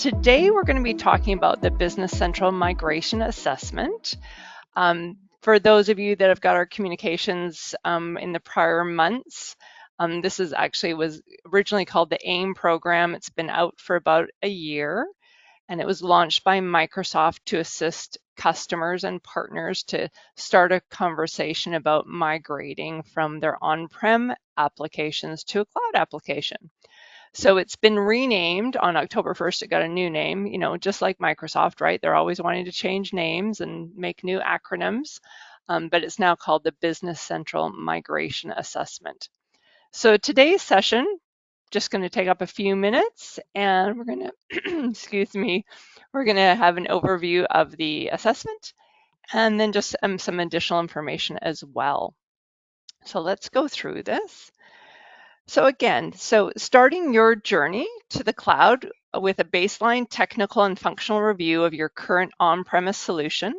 Today we're going to be talking about the Business Central Migration Assessment. For those of you that have got our communications in the prior months, this was originally called the AIM program. It's been out for about a year, and it was launched by Microsoft to assist customers and partners to start a conversation about migrating from their on-prem applications to a cloud application. So it's been renamed on October 1st. It got a new name, just like Microsoft, right? They're always wanting to change names and make new acronyms, but it's now called the Business Central Migration Assessment. So today's session, just going to take up a few minutes, and we're going to, excuse me, we're going to have an overview of the assessment and then just some additional information as well. So let's go through this. So starting your journey to the cloud with a baseline technical and functional review of your current on-premise solution,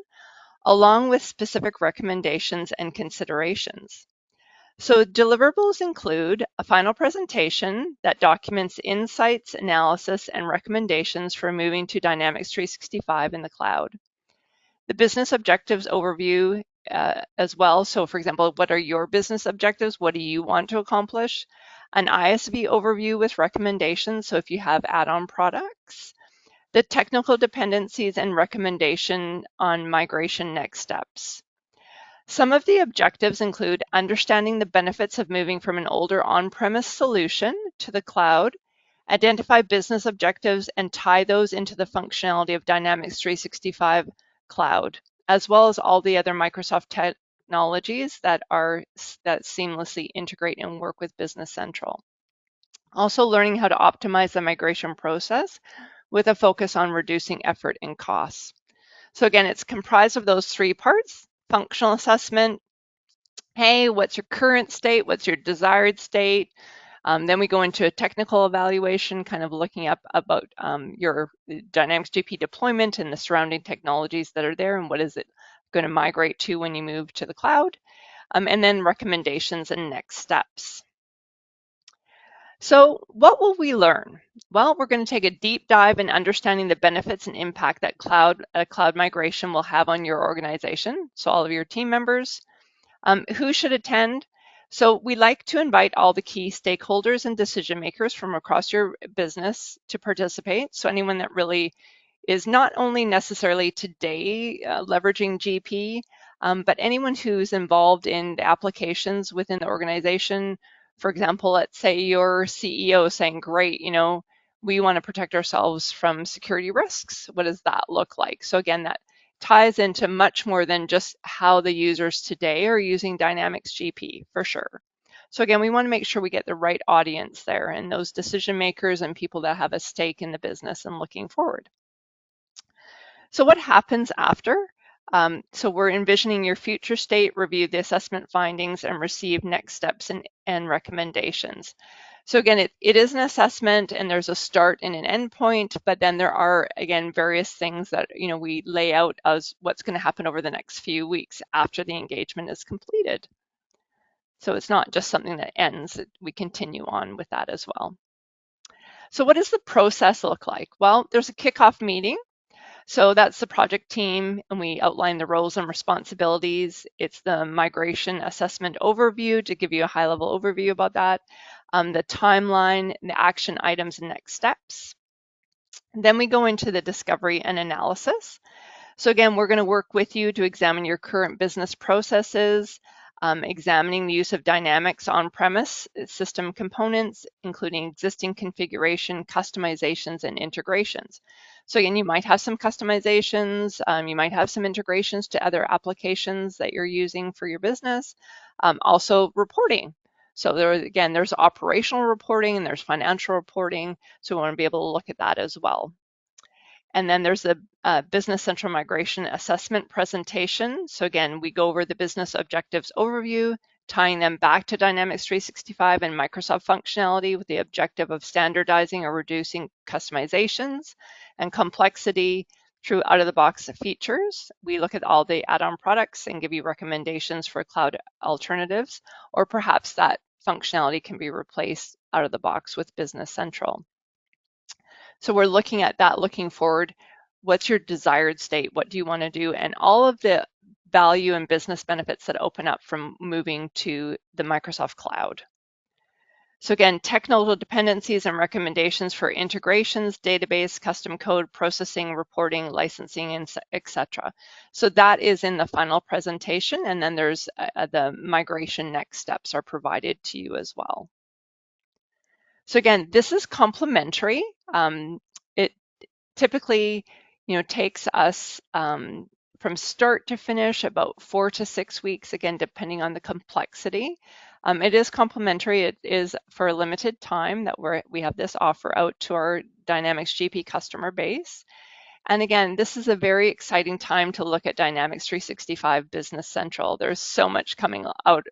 along with specific recommendations and considerations. So deliverables include a final presentation that documents insights, analysis, and recommendations for moving to Dynamics 365 in the cloud. The business objectives overview as well. So for example, what are your business objectives? What do you want to accomplish? An ISV overview with recommendations. So if you have add-on products, the technical dependencies and recommendation on migration next steps. Some of the objectives include understanding the benefits of moving from an older on-premise solution to the cloud, identify business objectives and tie those into the functionality of Dynamics 365 Cloud, as well as all the other Microsoft technologies that seamlessly integrate and work with Business Central. Also learning how to optimize the migration process with a focus on reducing effort and costs. So again, it's comprised of those three parts: functional assessment. Hey, what's your current state? What's your desired state? Then we go into a technical evaluation, kind of looking up about your Dynamics GP deployment and the surrounding technologies that are there and what is it going to migrate to when you move to the cloud, and then recommendations and next steps. So what will we learn? Well, we're going to take a deep dive in understanding the benefits and impact that cloud migration will have on your organization, so all of your team members. Who should attend? So we like to invite all the key stakeholders and decision makers from across your business to participate. So anyone that really is not only necessarily today leveraging GP, but anyone who's involved in the applications within the organization. For example, let's say your CEO saying, great, we want to protect ourselves from security risks. What does that look like? So again, that ties into much more than just how the users today are using Dynamics GP, for sure. So again, we want to make sure we get the right audience there and those decision makers and people that have a stake in the business and looking forward. So what happens after? So we're envisioning your future state, review the assessment findings, and receive next steps and recommendations. So again, it is an assessment and there's a start and an end point, but then there are, again, various things that we lay out as what's going to happen over the next few weeks after the engagement is completed. So it's not just something that ends, we continue on with that as well. So what does the process look like? Well, there's a kickoff meeting. So that's the project team, and we outline the roles and responsibilities. It's the migration assessment overview to give you a high-level overview about that, the timeline, the action items, and next steps. And then we go into the discovery and analysis. So again, we're going to work with you to examine your current business processes, examining the use of Dynamics on-premise system components, including existing configuration, customizations, and integrations. So again, you might have some customizations, you might have some integrations to other applications that you're using for your business. Also reporting. So there's operational reporting and there's financial reporting. So we want to be able to look at that as well. And then there's the Business Central Migration Assessment presentation. So again, we go over the business objectives overview, tying them back to Dynamics 365 and Microsoft functionality with the objective of standardizing or reducing customizations and complexity through out-of-the-box features. We look at all the add-on products and give you recommendations for cloud alternatives, or perhaps that functionality can be replaced out of the box with Business Central. So we're looking at that looking forward. What's your desired state? What do you want to do? And all of the value and business benefits that open up from moving to the Microsoft Cloud. So again, technical dependencies and recommendations for integrations, database, custom code, processing, reporting, licensing, and etc. So that is in the final presentation, and then there's the migration next steps are provided to you as well. So again, this is complementary. It typically, takes us from start to finish about 4 to 6 weeks, again, depending on the complexity. It is complimentary. It is for a limited time that we have this offer out to our Dynamics GP customer base. And again, this is a very exciting time to look at Dynamics 365 Business Central. There's so much coming out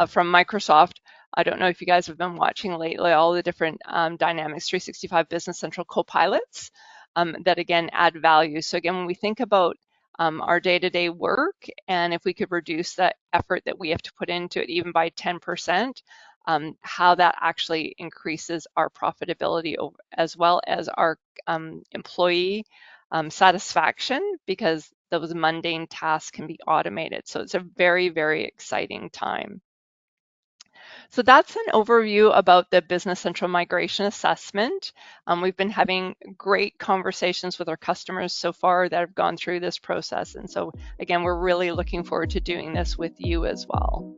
from Microsoft. I don't know if you guys have been watching lately, all the different Dynamics 365 Business Central co-pilots that again add value. So again, when we think about our day-to-day work, and if we could reduce that effort that we have to put into it even by 10%, how that actually increases our profitability as well as our employee satisfaction, because those mundane tasks can be automated. So it's a very, very exciting time. So that's an overview about the Business Central Migration Assessment. We've been having great conversations with our customers so far that have gone through this process. And so again, we're really looking forward to doing this with you as well.